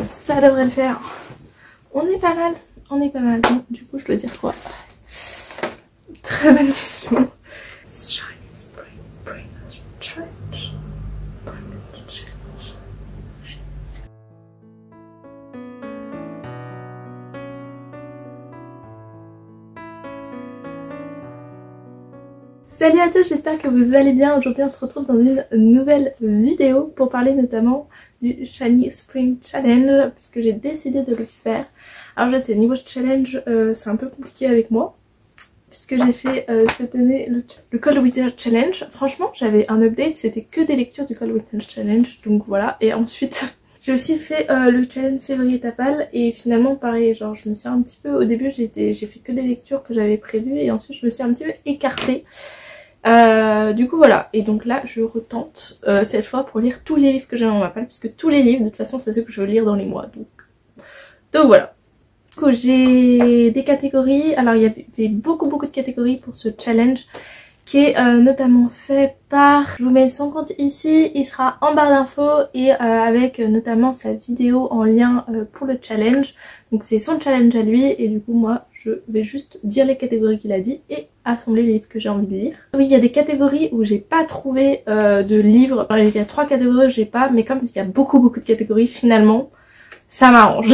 ça devrait le faire. On est pas mal, on est pas mal. Bon, du coup je dois dire quoi? Très bonne question. Shiny Spring Bring Challenge. Salut à tous, j'espère que vous allez bien. Aujourd'hui on se retrouve dans une nouvelle vidéo pour parler notamment du Shiny Spring Challenge puisque j'ai décidé de le faire. Alors je sais, niveau challenge c'est un peu compliqué avec moi puisque j'ai fait cette année le Cold Winter Challenge. Franchement j'avais un update, c'était que des lectures du Cold Winter Challenge, donc voilà. Et ensuite j'ai aussi fait le challenge février Tapal et finalement pareil, genre je me suis un petit peu, au début j'ai fait que des lectures que j'avais prévues et ensuite je me suis un petit peu écartée. Du coup voilà, et donc là je retente cette fois pour lire tous les livres que j'ai dans ma palle, puisque tous les livres de toute façon c'est ceux que je veux lire dans les mois, donc voilà. Du coup j'ai des catégories, alors il y avait beaucoup de catégories pour ce challenge qui est notamment fait par, je vous mets son compte ici, il sera en barre d'infos et avec notamment sa vidéo en lien pour le challenge. Donc c'est son challenge à lui et du coup moi je vais juste dire les catégories qu'il a dit et assembler les livres que j'ai envie de lire. Oui, il y a des catégories où j'ai pas trouvé de livres, il y a 3 catégories que j'ai pas, mais comme il y a beaucoup de catégories, finalement ça m'arrange.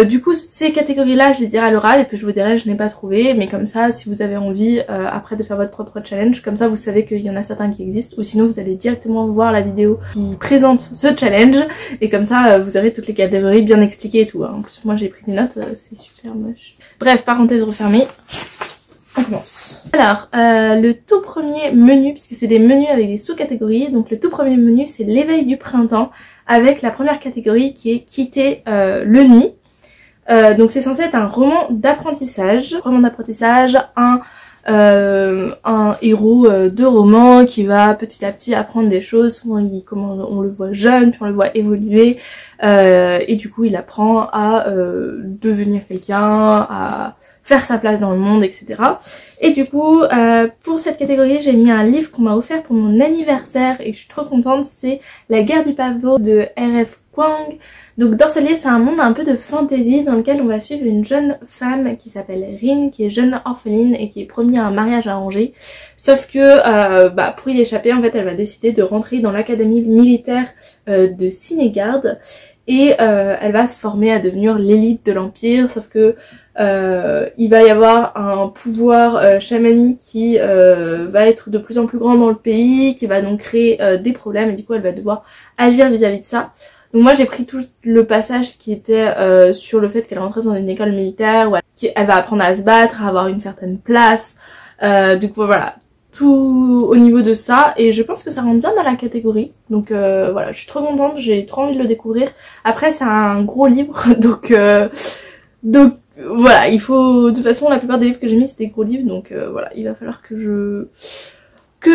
Du coup ces catégories là je les dirai à l'oral et puis je vous dirai je n'ai pas trouvé, mais comme ça si vous avez envie après de faire votre propre challenge, comme ça vous savez qu'il y en a certains qui existent, ou sinon vous allez directement voir la vidéo qui présente ce challenge et comme ça vous aurez toutes les catégories bien expliquées et tout. En plus moi j'ai pris des notes, c'est super moche. Bref, parenthèse refermée. On commence. Alors, le tout premier menu, puisque c'est des menus avec des sous-catégories, donc le tout premier menu c'est l'éveil du printemps, avec la première catégorie qui est quitter le nid. Donc c'est censé être un roman d'apprentissage, un héros de roman qui va petit à petit apprendre des choses. Souvent comment on le voit jeune, puis on le voit évoluer, et du coup il apprend à devenir quelqu'un, à faire sa place dans le monde, etc. Et du coup pour cette catégorie j'ai mis un livre qu'on m'a offert pour mon anniversaire et je suis trop contente, c'est La guerre du pavot de R.F. Kuang. Donc dans ce livre c'est un monde un peu de fantasy dans lequel on va suivre une jeune femme qui s'appelle Rin, qui est jeune orpheline et qui est promise à un mariage arrangé. Sauf que pour y échapper en fait elle va décider de rentrer dans l'académie militaire de Sinégarde et elle va se former à devenir l'élite de l'empire, sauf que il va y avoir un pouvoir chamanique qui va être de plus en plus grand dans le pays, qui va donc créer des problèmes et du coup elle va devoir agir vis-à-vis de ça. Donc moi j'ai pris tout le passage qui était sur le fait qu'elle rentrait dans une école militaire où elle va apprendre à se battre, à avoir une certaine place, du coup voilà, tout au niveau de ça, et je pense que ça rentre bien dans la catégorie, donc voilà, je suis trop contente, j'ai trop envie de le découvrir. Après c'est un gros livre, donc voilà, il faut, de toute façon la plupart des livres que j'ai mis c'est des gros livres, donc voilà, il va falloir que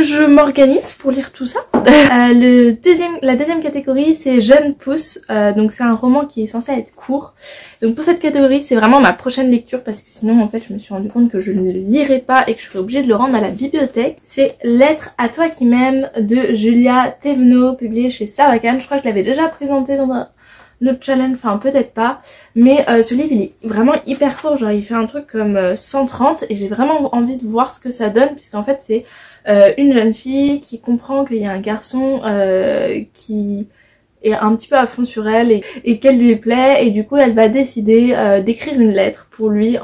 je m'organise pour lire tout ça. La deuxième catégorie c'est Jeune pousse, donc c'est un roman qui est censé être court. Donc pour cette catégorie c'est vraiment ma prochaine lecture parce que sinon en fait je me suis rendu compte que je ne le lirais pas et que je serais obligée de le rendre à la bibliothèque. C'est Lettre à toi qui m'aime de Julia Thévenot, publié chez Sarbacane. Je crois que je l'avais déjà présenté dans un autre challenge, enfin peut-être pas, mais ce livre il est vraiment hyper court, genre il fait un truc comme 130 et j'ai vraiment envie de voir ce que ça donne, puisqu'en fait c'est une jeune fille qui comprend qu'il y a un garçon qui est un petit peu à fond sur elle et qu'elle lui plaît, et du coup elle va décider d'écrire une lettre pour lui,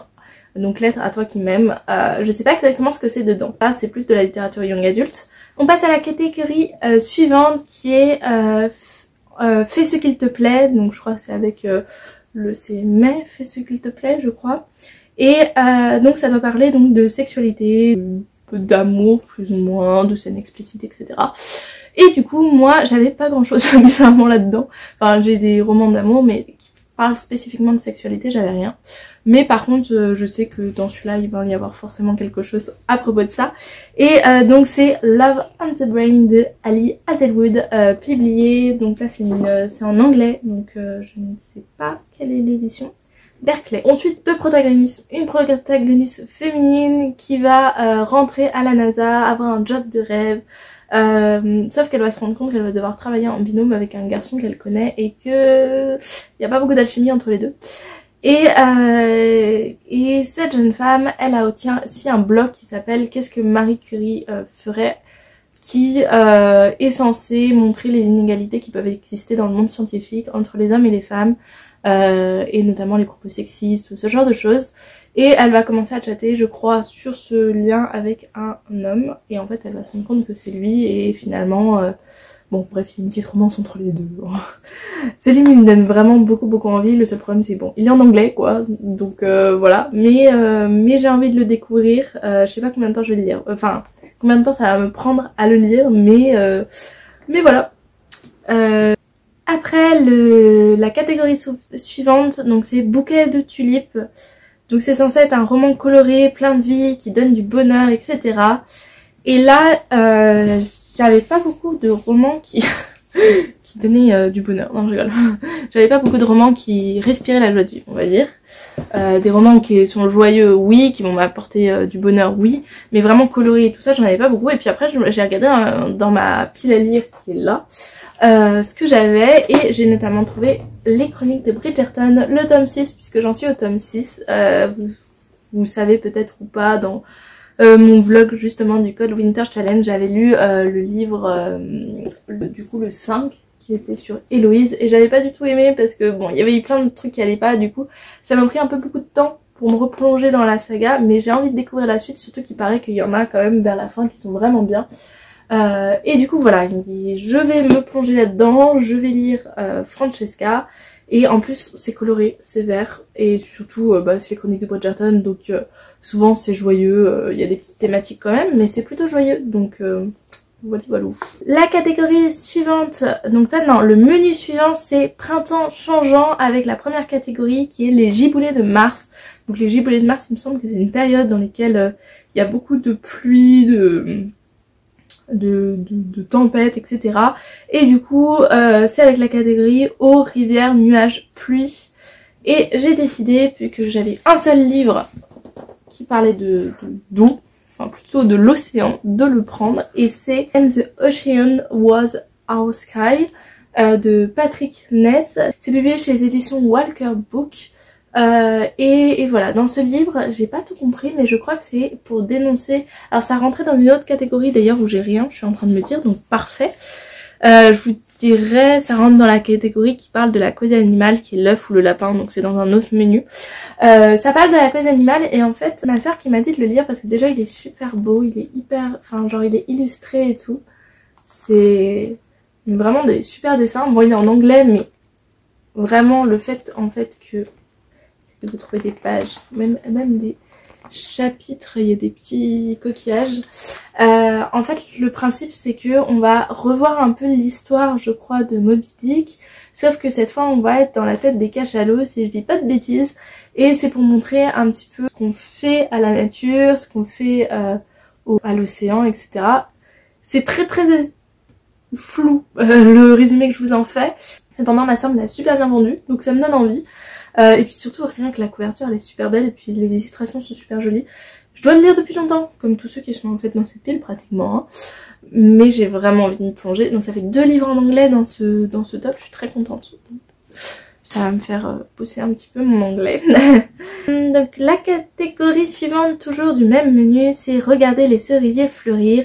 donc Lettre à toi qui m'aime. Je sais pas exactement ce que c'est dedans, là c'est plus de la littérature young adulte. On passe à la catégorie suivante qui est fais ce qu'il te plaît, donc je crois que c'est avec c'est mais fais ce qu'il te plaît je crois, et donc ça doit parler donc de sexualité, d'amour plus ou moins, de scènes explicites, etc. Et du coup moi j'avais pas grand chose bizarrement là-dedans, enfin j'ai des romans d'amour mais qui parlent spécifiquement de sexualité, j'avais rien. Mais par contre je sais que dans celui-là il va y avoir forcément quelque chose à propos de ça. Et donc c'est Love on the Brain de Ali Hazelwood, publié, donc là c'est en anglais, donc je ne sais pas quelle est l'édition. Berkeley. Ensuite deux protagonistes, une protagoniste féminine qui va rentrer à la NASA, avoir un job de rêve, Sauf qu'elle va se rendre compte qu'elle va devoir travailler en binôme avec un garçon qu'elle connaît et que il n'y a pas beaucoup d'alchimie entre les deux. Et cette jeune femme, elle a aussi un blog qui s'appelle Qu'est-ce que Marie Curie ferait, qui est censé montrer les inégalités qui peuvent exister dans le monde scientifique entre les hommes et les femmes, et notamment les propos sexistes ou ce genre de choses. Et elle va commencer à chatter, je crois, sur ce lien avec un homme, et en fait elle va se rendre compte que c'est lui, et finalement... bon bref, il y a une petite romance entre les deux. Ce livre il me donne vraiment beaucoup envie. Le seul problème c'est bon, il est en anglais quoi, donc voilà. Mais j'ai envie de le découvrir. Je sais pas combien de temps je vais le lire. Enfin, combien de temps ça va me prendre à le lire, mais voilà. Après la catégorie suivante, donc c'est bouquet de tulipes. Donc c'est censé être un roman coloré, plein de vie, qui donne du bonheur, etc. Et là, j'avais pas beaucoup de romans qui donnaient du bonheur. Non, je rigole. J'avais pas beaucoup de romans qui respiraient la joie de vivre, on va dire. Des romans qui sont joyeux, oui, qui vont m'apporter du bonheur, oui. Mais vraiment colorés et tout ça, j'en avais pas beaucoup. Et puis après, j'ai regardé dans ma pile à lire qui est là, ce que j'avais. Et j'ai notamment trouvé les chroniques de Bridgerton, le tome 6, puisque j'en suis au tome 6. Vous savez peut-être ou pas, dans... mon vlog justement du Cold Winter Challenge, j'avais lu le livre du coup le 5 qui était sur Héloïse, et j'avais pas du tout aimé parce que bon il y avait eu plein de trucs qui allaient pas, du coup ça m'a pris un peu beaucoup de temps pour me replonger dans la saga, mais j'ai envie de découvrir la suite, surtout qu'il paraît qu'il y en a quand même vers la fin qui sont vraiment bien. Et du coup voilà, je vais me plonger là-dedans, je vais lire Francesca. Et en plus c'est coloré, c'est vert, et surtout c'est les chroniques de Bridgerton, donc souvent c'est joyeux, il y a des petites thématiques quand même, mais c'est plutôt joyeux, donc voilà. La catégorie suivante, donc maintenant le menu suivant c'est printemps changeant, avec la première catégorie qui est les giboulées de mars. Donc les giboulées de mars, il me semble que c'est une période dans laquelle il y a beaucoup de pluie, de tempêtes, etc. Et du coup c'est avec la catégorie eau, rivière, nuages, pluie. Et j'ai décidé, puisque j'avais un seul livre qui parlait d'eau, enfin plutôt de l'océan, de le prendre. Et c'est And the Ocean Was Our Sky de Patrick Ness. C'est publié chez les éditions Walker Book. Et voilà, dans ce livre, j'ai pas tout compris, mais je crois que c'est pour dénoncer... Alors ça rentrait dans une autre catégorie d'ailleurs où j'ai rien, je suis en train de me dire, donc parfait. Je vous dirais, ça rentre dans la catégorie qui parle de la cause animale, qui est l'œuf ou le lapin, donc c'est dans un autre menu. Ça parle de la cause animale, et en fait, ma soeur qui m'a dit de le lire, parce que déjà il est super beau, il est hyper... Enfin genre il est illustré et tout. C'est vraiment des super dessins. Bon, il est en anglais, mais vraiment le fait en fait que vous trouvez des pages, même des chapitres, il y a des petits coquillages. En fait le principe c'est que on va revoir un peu l'histoire, je crois, de Moby Dick, sauf que cette fois on va être dans la tête des cachalots, si je dis pas de bêtises, et c'est pour montrer un petit peu ce qu'on fait à la nature, ce qu'on fait à l'océan, etc. C'est très flou le résumé que je vous en fais, cependant ma soeur me l'a super bien vendu, donc ça me donne envie. Et puis surtout rien que la couverture elle est super belle, et puis les illustrations sont super jolies. Je dois le lire depuis longtemps, comme tous ceux qui sont en fait dans cette pile pratiquement, hein. Mais j'ai vraiment envie de m'y plonger. Donc ça fait 2 livres en anglais dans ce top, je suis très contente. Ça va me faire bosser un petit peu mon anglais. Donc la catégorie suivante, toujours du même menu, c'est regarder les cerisiers fleurir.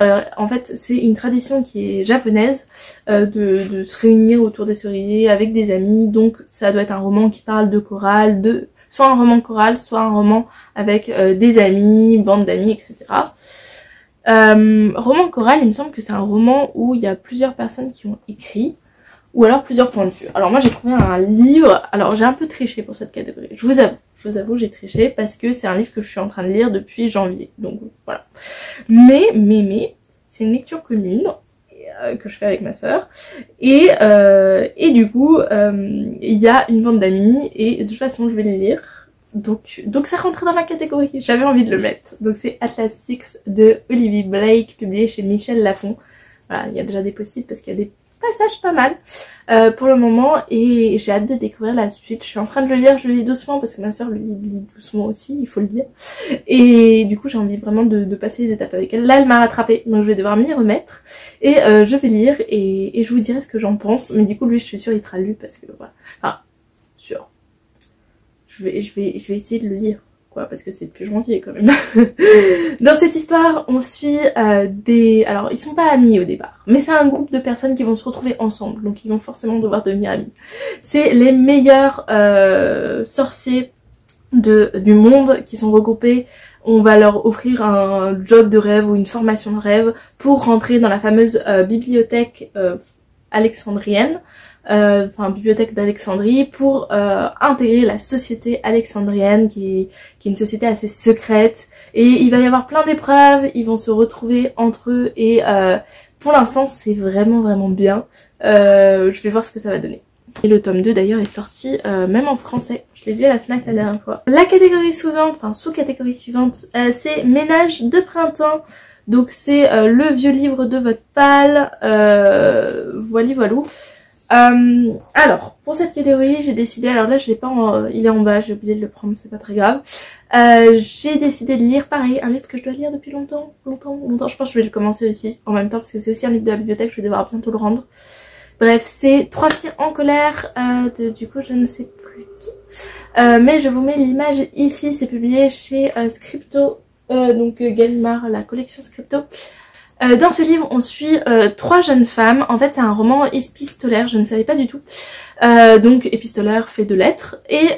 En fait c'est une tradition qui est japonaise, de se réunir autour des cerisiers avec des amis, donc ça doit être un roman qui parle de chorale, soit un roman choral, soit un roman avec des amis, bande d'amis, etc. Roman choral, il me semble que c'est un roman où il y a plusieurs personnes qui ont écrit, ou alors plusieurs points de vue. Alors moi j'ai trouvé un livre, alors j'ai un peu triché pour cette catégorie, je vous avoue j'ai triché parce que c'est un livre que je suis en train de lire depuis janvier, donc voilà. Mais c'est une lecture commune que je fais avec ma soeur, et du coup il y a une bande d'amis, et de toute façon je vais le lire, donc ça rentrait dans ma catégorie, j'avais envie de le mettre. Donc c'est Atlas VI de Olivier Blake, publié chez Michel Lafon. Voilà, il y a déjà des post-it parce qu'il y a des passage pas mal pour le moment et j'ai hâte de découvrir la suite. Je suis en train de le lire, je le lis doucement parce que ma soeur le lit doucement aussi, il faut le dire. Et du coup j'ai envie vraiment de passer les étapes avec elle. Là elle m'a rattrapée donc je vais devoir m'y remettre et je vais lire et je vous dirai ce que j'en pense. Mais du coup lui je suis sûre il sera lu parce que voilà, enfin sûr. Je vais essayer de le lire. Parce que c'est depuis janvier quand même. Dans cette histoire, on suit des... Alors, ils sont pas amis au départ, mais c'est un groupe de personnes qui vont se retrouver ensemble, donc ils vont forcément devoir devenir amis. C'est les meilleurs sorciers du monde qui sont regroupés. On va leur offrir un job de rêve ou une formation de rêve pour rentrer dans la fameuse bibliothèque alexandrienne. Enfin bibliothèque d'Alexandrie pour intégrer la société alexandrienne qui est une société assez secrète et il va y avoir plein d'épreuves, ils vont se retrouver entre eux et pour l'instant c'est vraiment bien. Je vais voir ce que ça va donner. Et le tome 2 d'ailleurs est sorti même en français, je l'ai vu à la FNAC la dernière fois. La catégorie suivante, enfin sous-catégorie suivante, c'est ménage de printemps. Donc c'est le vieux livre de votre palle, voilou. Alors, pour cette catégorie, j'ai décidé, alors là je l'ai pas il est en bas, j'ai oublié de le prendre, c'est pas très grave. J'ai décidé de lire pareil, un livre que je dois lire depuis longtemps, je pense que je vais le commencer aussi, en même temps, parce que c'est aussi un livre de la bibliothèque, je vais devoir bientôt le rendre. Bref, c'est 3 filles en colère, du coup je ne sais plus qui. Mais je vous mets l'image ici, c'est publié chez Scripto, donc Gallimard, la collection Scripto. Dans ce livre, on suit 3 jeunes femmes. En fait, c'est un roman épistolaire, je ne savais pas du tout. Donc, épistolaire fait de lettres. Et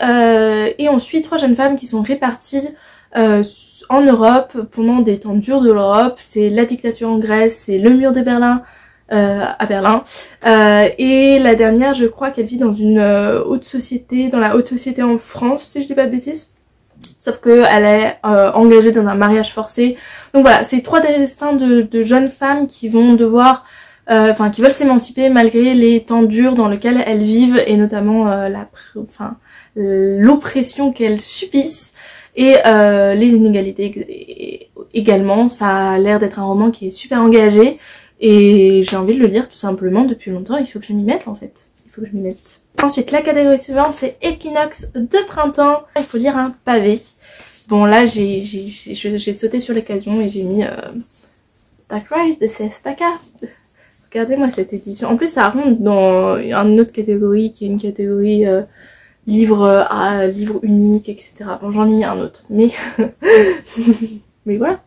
on suit 3 jeunes femmes qui sont réparties en Europe pendant des temps durs de l'Europe. C'est la dictature en Grèce, c'est le mur de Berlin à Berlin. Et la dernière, je crois qu'elle vit dans une haute société, dans la haute société en France, si je dis pas de bêtises. Sauf qu'elle est engagée dans un mariage forcé. Donc voilà, c'est 3 destins de jeunes femmes qui vont devoir, enfin qui veulent s'émanciper malgré les temps durs dans lesquels elles vivent et notamment l'oppression qu'elles subissent et les inégalités également. Ça a l'air d'être un roman qui est super engagé et j'ai envie de le lire tout simplement depuis longtemps. Il faut que je m'y mette en fait. Il faut que je m'y mette. Ensuite, la catégorie suivante, c'est équinoxe de printemps. Il faut lire un pavé. Bon, là, j'ai sauté sur l'occasion et j'ai mis Dark Rise de C.S. Packer. Regardez-moi cette édition. En plus, ça rentre dans une autre catégorie qui est une catégorie livre unique, etc. Bon, j'en ai mis un autre, mais mais voilà.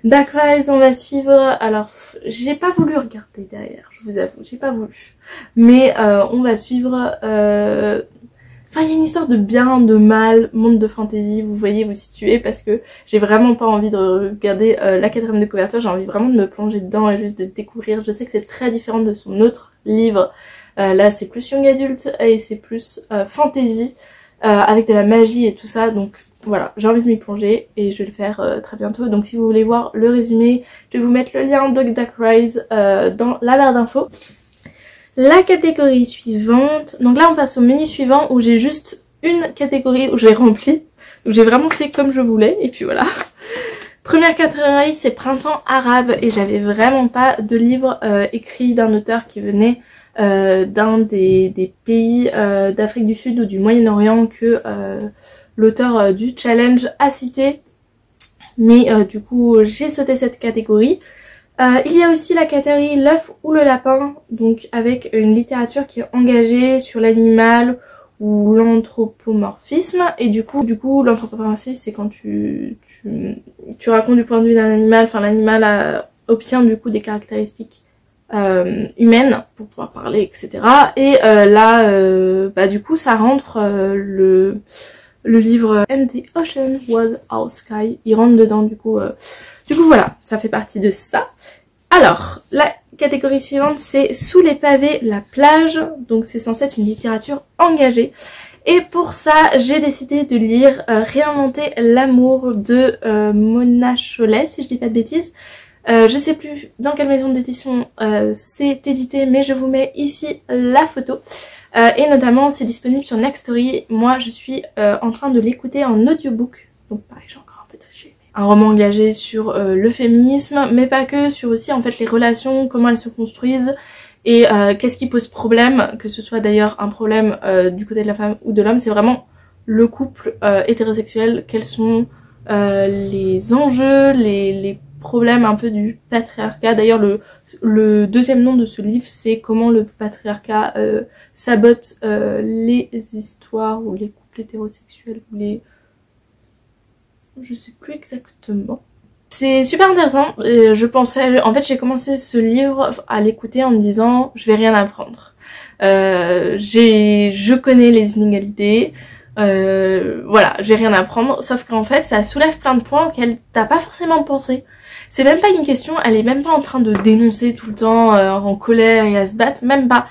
Dark Rise, on va suivre. Alors, j'ai pas voulu regarder derrière, je vous avoue, j'ai pas voulu. Mais on va suivre. Enfin, il y a une histoire de bien, de mal, monde de fantasy, vous voyez vous situez, parce que j'ai vraiment pas envie de regarder la 4e de couverture, j'ai envie vraiment de me plonger dedans et juste de découvrir. Je sais que c'est très différent de son autre livre. Là, c'est plus young adulte et c'est plus fantasy, avec de la magie et tout ça, donc voilà, j'ai envie de m'y plonger et je vais le faire très bientôt. Donc si vous voulez voir le résumé, je vais vous mettre le lien de Dark Rise dans la barre d'infos. La catégorie suivante, donc là on passe au menu suivant où j'ai juste une catégorie où j'ai rempli, où j'ai vraiment fait comme je voulais et puis voilà. Première catégorie, c'est printemps arabe et j'avais vraiment pas de livre écrit d'un auteur qui venait d'un des pays d'Afrique du Sud ou du Moyen-Orient que l'auteur du challenge a cité, mais du coup j'ai sauté cette catégorie. Il y a aussi la catégorie l'œuf ou le lapin, donc avec une littérature qui est engagée sur l'animal ou l'anthropomorphisme, et du coup l'anthropomorphisme c'est quand tu racontes du point de vue d'un animal, enfin l'animal obtient du coup des caractéristiques humaines pour pouvoir parler, etc. Et là bah du coup ça rentre le livre And the Ocean Was Our Sky, il rentre dedans du coup voilà, ça fait partie de ça. Alors, la catégorie suivante, c'est Sous les pavés, la plage. Donc c'est censé être une littérature engagée. Et pour ça, j'ai décidé de lire Réinventer l'amour de Mona Chollet, si je dis pas de bêtises. Je sais plus dans quelle maison d'édition c'est édité, mais je vous mets ici la photo. Et notamment, c'est disponible sur Nextory. Moi, je suis en train de l'écouter en audiobook. Donc pareil, j'ai encore un peu triché. Un roman engagé sur le féminisme, mais pas que, sur aussi en fait les relations, comment elles se construisent Et qu'est-ce qui pose problème, que ce soit d'ailleurs un problème du côté de la femme ou de l'homme, c'est vraiment le couple hétérosexuel, quels sont les enjeux, les problèmes un peu du patriarcat. D'ailleurs le deuxième nom de ce livre, c'est comment le patriarcat sabote les histoires ou les couples hétérosexuels ou les... je sais plus exactement. C'est super intéressant, je pensais, en fait j'ai commencé ce livre à l'écouter en me disant je vais rien apprendre. Je connais les inégalités, voilà, j'ai rien à apprendre, sauf qu'en fait ça soulève plein de points auxquels t'as pas forcément pensé. C'est même pas une question, elle est même pas en train de dénoncer tout le temps en colère et à se battre, même pas.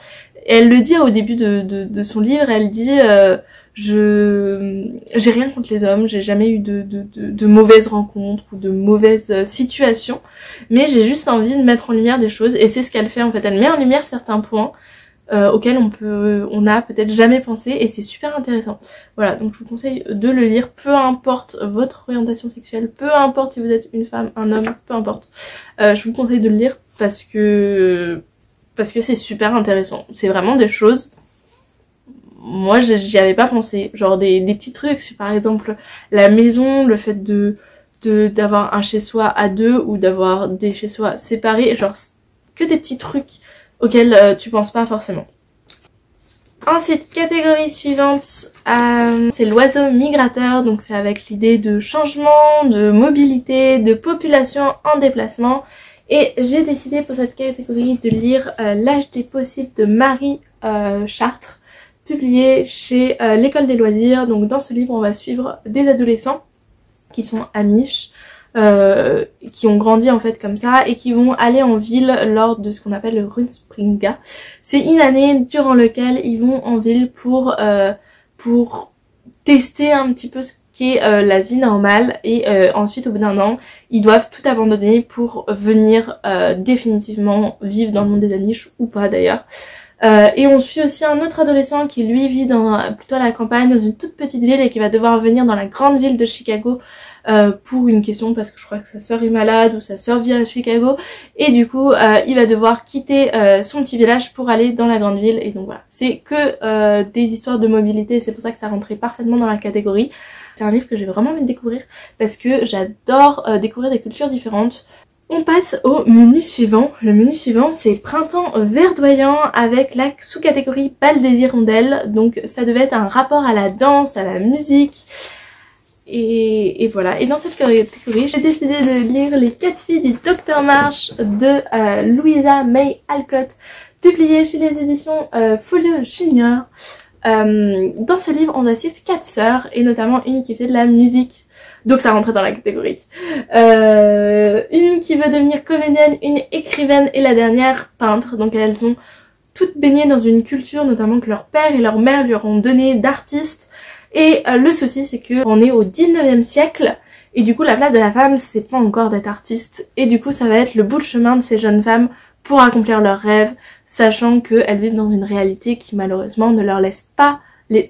Elle le dit au début de son livre, elle dit j'ai rien contre les hommes, j'ai jamais eu de mauvaises rencontres ou de mauvaises situations, mais j'ai juste envie de mettre en lumière des choses, et c'est ce qu'elle fait en fait, elle met en lumière certains points auxquels on a peut-être jamais pensé, et c'est super intéressant. Voilà, donc je vous conseille de le lire, peu importe votre orientation sexuelle, peu importe si vous êtes une femme, un homme, peu importe. Je vous conseille de le lire parce que c'est super intéressant. C'est vraiment des choses, moi j'y avais pas pensé, genre des petits trucs, par exemple la maison, le fait d'avoir un chez-soi à deux ou d'avoir des chez-soi séparés, genre que des petits trucs auxquels tu penses pas forcément. Ensuite, catégorie suivante, c'est l'oiseau migrateur, donc c'est avec l'idée de changement, de mobilité, de population en déplacement. Et j'ai décidé pour cette catégorie de lire L'âge des possibles de Marie Chartres, publié chez l'école des loisirs. Donc dans ce livre on va suivre des adolescents qui sont amish, qui ont grandi en fait comme ça et qui vont aller en ville lors de ce qu'on appelle le Runspringa. C'est une année durant laquelle ils vont en ville pour tester un petit peu ce qu'est la vie normale, et ensuite au bout d'un an ils doivent tout abandonner pour venir définitivement vivre dans le monde des amish, ou pas d'ailleurs. Et on suit aussi un autre adolescent qui lui vit plutôt à la campagne, dans une toute petite ville, et qui va devoir venir dans la grande ville de Chicago pour une question, parce que je crois que sa sœur est malade ou sa sœur vit à Chicago, et du coup il va devoir quitter son petit village pour aller dans la grande ville. Et donc voilà, c'est que des histoires de mobilité, c'est pour ça que ça rentrait parfaitement dans la catégorie. C'est un livre que j'ai vraiment envie de découvrir parce que j'adore découvrir des cultures différentes. On passe au menu suivant. Le menu suivant, c'est Printemps verdoyant, avec la sous-catégorie Bal des hirondelles. Donc ça devait être un rapport à la danse, à la musique. Et voilà. Et dans cette catégorie, j'ai décidé de lire Les 4 filles du Docteur Marsh de Louisa May Alcott, publié chez les éditions Folio Junior. Dans ce livre, on va suivre 4 sœurs, et notamment une qui fait de la musique. Donc ça rentrait dans la catégorie. Une qui veut devenir comédienne, une écrivaine, et la dernière peintre. Donc elles ont toutes baigné dans une culture, notamment que leur père et leur mère leur ont donné d'artistes. Et le souci, c'est que on est au 19e siècle, et du coup la place de la femme, c'est pas encore d'être artiste. Et du coup ça va être le bout de chemin de ces jeunes femmes pour accomplir leurs rêves, sachant qu'elles vivent dans une réalité qui malheureusement ne leur laisse pas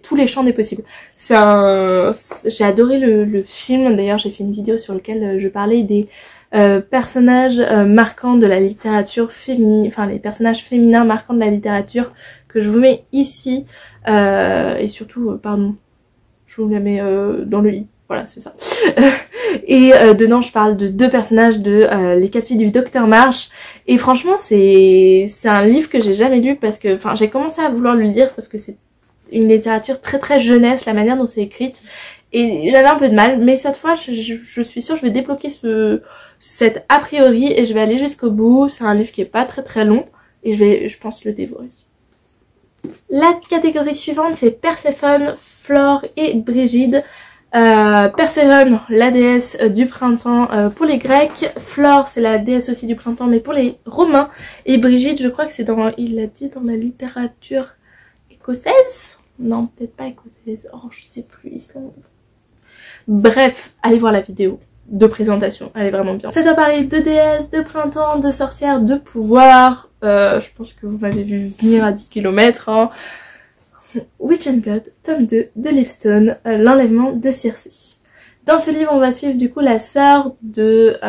tous les champs des possibles. J'ai adoré le film, d'ailleurs j'ai fait une vidéo sur laquelle je parlais des personnages marquants de la littérature féminine, enfin les personnages féminins marquants de la littérature, que je vous mets ici, et surtout, pardon, je vous la mets dans le i, voilà c'est ça. Et dedans je parle de 2 personnages de Les 4 filles du Docteur Marsh, et franchement c'est un livre que j'ai jamais lu, parce que j'ai commencé à vouloir le lire, sauf que c'est une littérature très très jeunesse, la manière dont c'est écrite, et j'avais un peu de mal, mais cette fois je suis sûre que je vais débloquer cet a priori, et je vais aller jusqu'au bout. C'est un livre qui est pas très très long, et je pense le dévorer. La catégorie suivante, c'est Perséphone, Flore et Brigide. Perséphone, la déesse du printemps pour les Grecs, Flore c'est la déesse aussi du printemps mais pour les Romains, et Brigide je crois que c'est il l'a dit dans la littérature écossaise. Non, peut-être pas écossaise, oh je sais plus, islandaise. Bref, allez voir la vidéo de présentation, elle est vraiment bien. Ça doit parler de déesses, de printemps, de sorcières, de pouvoir. Je pense que vous m'avez vu venir à 10 km. Hein. Witch and God, tome 2 de Livestone, l'enlèvement de Circé. Dans ce livre, on va suivre du coup la sœur de...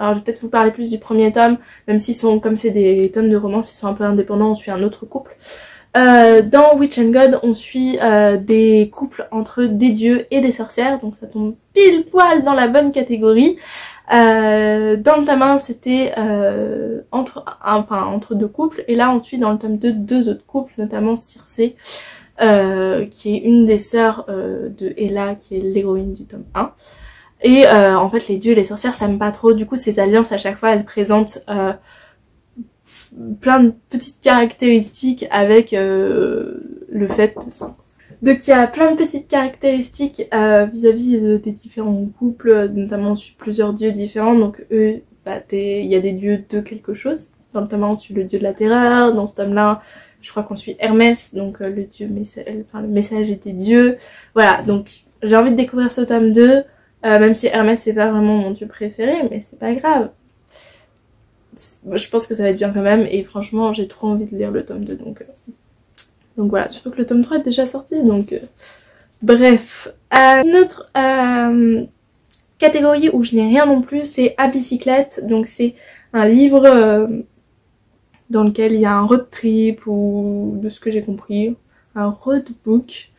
Alors je vais peut-être vous parler plus du premier tome, même s'ils sont, comme c'est des tomes de romance, ils sont un peu indépendants, on suit un autre couple. Dans Witch and God, on suit des couples entre des dieux et des sorcières, donc ça tombe pile poil dans la bonne catégorie. Dans le tome 1, c'était entre deux couples, et là on suit dans le tome 2 deux autres couples, notamment Circé, qui est une des sœurs de Ella, qui est l'héroïne du tome 1. Et en fait les dieux et les sorcières s'aiment pas trop, du coup cette alliance à chaque fois elle présente plein de petites caractéristiques avec le fait qu'il y a plein de petites caractéristiques vis-à-vis des différents couples, notamment on suit plusieurs dieux différents, donc eux, il y a des dieux de quelque chose. Dans le tome 1 on suit le dieu de la terreur, dans ce tome là je crois qu'on suit Hermès, donc le dieu le messager des dieux. Voilà, donc j'ai envie de découvrir ce tome 2, même si Hermès c'est pas vraiment mon dieu préféré, mais c'est pas grave. Je pense que ça va être bien quand même, et franchement j'ai trop envie de lire le tome 2, donc voilà, surtout que le tome 3 est déjà sorti, donc bref. Une autre catégorie où je n'ai rien non plus, c'est À bicyclette, donc c'est un livre dans lequel il y a un road trip, ou de ce que j'ai compris, un road book.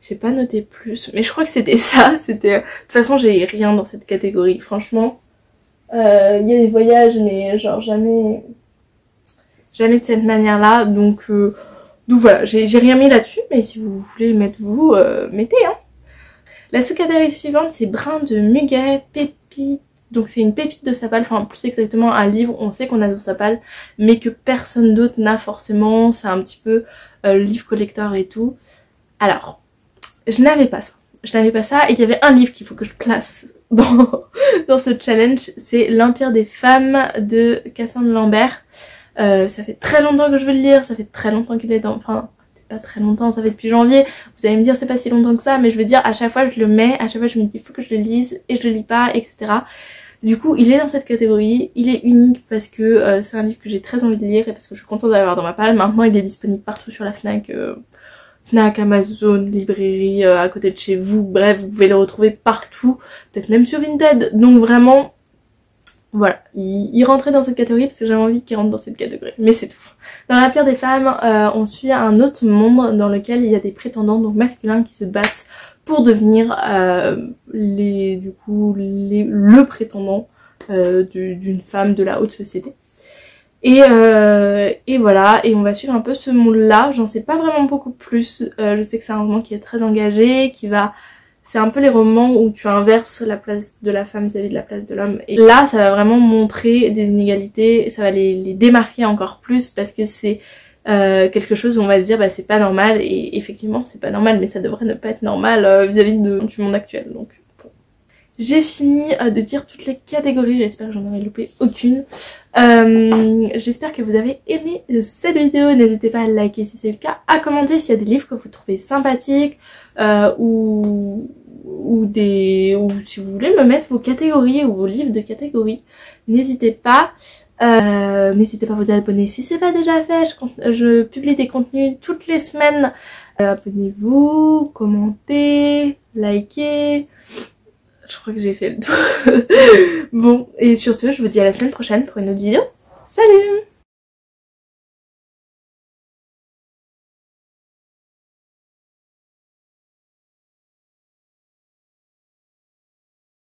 J'ai pas noté plus, mais je crois que c'était ça, c'était... De toute façon j'ai rien dans cette catégorie, franchement. Il y a des voyages, mais genre jamais de cette manière-là, donc voilà, j'ai rien mis là-dessus, mais si vous voulez mettre vous, mettez, hein. La sous-catégorie suivante, c'est Brin de Muguet, Pépite, donc c'est une pépite de Sapal, enfin plus exactement un livre, on sait qu'on a de Sapal, mais que personne d'autre n'a forcément, c'est un petit peu livre collector et tout. Alors, je n'avais pas ça, et il y avait un livre qu'il faut que je place dans ce challenge, c'est L'Empire des femmes de Cassandre Lambert. Ça fait très longtemps que je veux le lire, ça fait très longtemps qu'il est dans... Enfin, c'est pas très longtemps, ça fait depuis janvier. Vous allez me dire c'est pas si longtemps que ça, mais je veux dire à chaque fois je le mets, à chaque fois je me dis il faut que je le lise, et je le lis pas, etc. Du coup il est dans cette catégorie, il est unique parce que c'est un livre que j'ai très envie de lire, et parce que je suis contente d'avoir dans ma palle. Maintenant il est disponible partout sur la Fnac, Amazon, librairie à côté de chez vous, bref vous pouvez le retrouver partout, peut-être même sur Vinted, donc vraiment voilà, il rentrait dans cette catégorie parce que j'avais envie qu'il rentre dans cette catégorie, mais c'est tout. Dans l'Empire des femmes, on suit un autre monde dans lequel il y a des prétendants, donc masculins, qui se battent pour devenir le prétendant d'une femme de la haute société. Et voilà, et on va suivre un peu ce monde-là. J'en sais pas vraiment beaucoup plus. Je sais que c'est un roman qui est très engagé, c'est un peu les romans où tu inverses la place de la femme vis-à-vis de la place de l'homme. Et là, ça va vraiment montrer des inégalités, ça va les démarquer encore plus, parce que c'est quelque chose où on va se dire bah c'est pas normal, et effectivement c'est pas normal, mais ça devrait ne pas être normal vis-à-vis du monde actuel. Donc bon. J'ai fini de dire toutes les catégories, j'espère que j'en aurai loupé aucune. J'espère que vous avez aimé cette vidéo, n'hésitez pas à liker si c'est le cas, à commenter s'il y a des livres que vous trouvez sympathiques, ou si vous voulez me mettre vos catégories ou vos livres de catégories, n'hésitez pas. N'hésitez pas à vous abonner si c'est pas déjà fait, je publie des contenus toutes les semaines. Abonnez-vous, commentez, likez. Je crois que j'ai fait le tour. Bon, et sur ce, je vous dis à la semaine prochaine pour une autre vidéo. Salut!